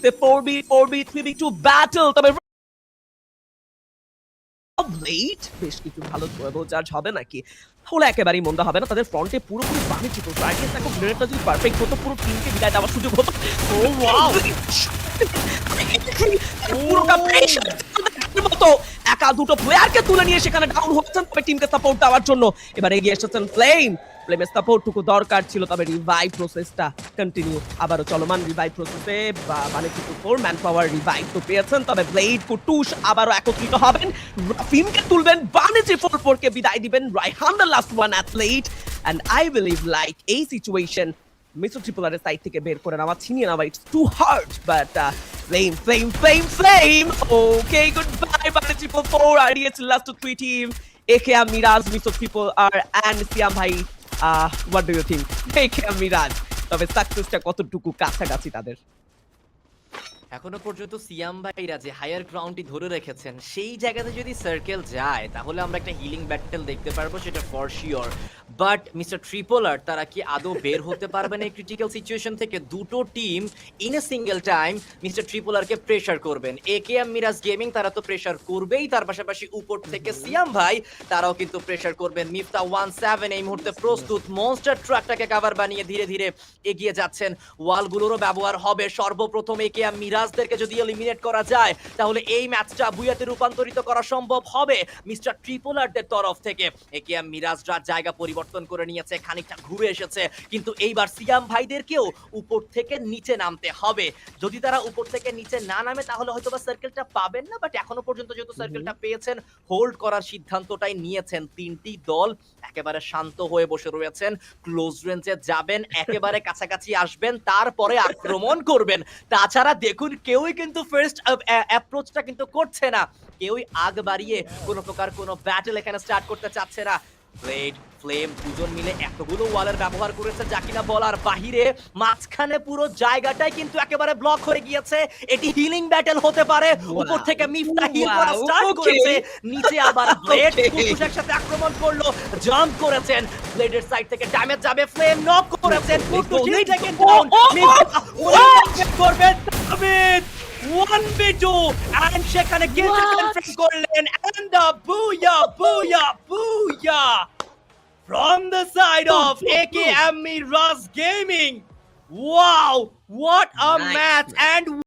a 4v4v 3v2 battle তবে Blade বেশ কিছু ভালো থ্রোয়েবল চার্জ হবে নাকি তাহলে একেবারেই মন্দ হবে না তাদের ফ্রন্টে পুরোপুরি বামে ছিল টার্গেট দেখো গ্রেনেডটা যদি পারফেক্ট হতো পুরো টিমকে বিদায় দেওয়ার সুযোগ হতো ও ওয়াও পুরোটা প্রেশার মতো একা দুটো প্লেয়ারকে তুলে নিয়ে সেখানে ডাউন হচ্ছেন তবে টিমকে সাপোর্ট দেওয়ার জন্য এবার এগিয়ে এসেছেন ফ্লেমের সাপোর্টটুকু দরকার ছিল তবে রিভাইভ প্রসেসটা কন্টিনিউ আবারও চলমান রিভাইভ প্রসেসে মানে কিছু ফোর ম্যান পাওয়ার রিভাইভ তো পেয়েছেন তবে ব্লেড কুটুস আবারও একত্রিত হবেন রাফিমকে তুলবেন বানিজি 4-4 কে বিদায় দিবেন Raihan the last one athlete and I believe like এই situation mister triple R side থেকে বের করে নেওয়া ছিনিয়ে নেওয়া it's too hard but flame okay goodbye বানিজি 4-4 RDH last 3 team AKM Mirage Mr. Triple R and Siam ভাই what do you think AKM Mirage তবে সাকসেসটা কতটুকু কাছাকাছি তাদের এখনো পর্যন্ত সিয়াম ভাইরা যে হায়ার গ্রাউন্ডটি ধরে রেখেছেন সেই জায়গাতে যদি সার্কেল যায় তাহলে আমরা একটা হিলিং ব্যাটেল দেখতে পারবো সেটা for sure but mister Tripler তারা কি আদৌ বের হতে পারবেন এই ক্রিটিক্যাল সিচুয়েশন থেকে দুটো team in a single time mister ট্রিপলারকে প্রেসার করবেন একেএম মিরাজ গেমিং তারা তো প্রেসার করবেই তার পাশাপাশি উপর থেকে সিয়াম ভাই তারাও কিন্তু প্রেসার করবেন মিফতা 17 এই মুহূর্তে প্রস্তুত মনস্টার ট্রাকটাকে কভার বানিয়ে ধীরে ধীরে এগিয়ে যাচ্ছেন ওয়ালগুলোরও ব্যবহার হবে সর্বপ্রথম একেএম মিরাজদেরকে যদি এলিমিনেট করা যায় তাহলে এই ম্যাচটা বুয়াতে রূপান্তরিত করা সম্ভব হবে মিস্টার ট্রিপলারদের তরফ থেকে একেএম মিরাজরা জায়গা পরিবর্তন করে নিয়েছে খানিকটা ঘুরে এসেছে কিন্তু এইবার সিয়াম ভাইদেরকেও উপর থেকে নিচে নামতে হবে যদি তারা উপর থেকে নিচে না নামে তাহলে হয়তোবা সার্কেলটা পাবেন না বাট এখনো পর্যন্ত যেহেতু সার্কেলটা পেয়েছেন হোল্ড করার সিদ্ধান্তটাই নিয়েছেন তিনটি দল একেবারে শান্ত হয়ে বসে রয়েছেন ক্লোজ রেঞ্জে যাবেন একেবারে কাছাকাছি আসবেন তারপরে আক্রমণ করবেন তাছাড়া দেখুন কেউই কিন্তু ফার্স্ট অ্যাপ্রোচটা কিন্তু করছে না কেউই আগ বাড়িয়ে কোনো প্রকার কোনো ব্যাটল এখানে স্টার্ট করতে চাচ্ছে না ব্লেড ফ্লেম দুজন মিলে এতগুলো ওয়ালের ব্যবহার করেছে যা কিনা বলার বাহিরে মাঝখানে পুরো জায়গাটাই কিন্তু একেবারে ব্লক হয়ে গিয়েছে এটি হিলিং ব্যাটল হতে পারে উপর থেকে মিফতা হিল করা স্টার্ট করেছে নিচে আবার ব্লেড কুকুশের সাথে আক্রমণ করলো জাম্প করেছেন ব্লেডের সাইড থেকে ড্যামেজ যাবে ফ্লেম নক করেছেন কুকুশ হিল থেকে ডাউন করবেন তাবিদ 1v2 and সেখানে গিলকে কনফার্ম করলেন and the booyah from the side of AKM Mirage Gaming. Wow, what a match and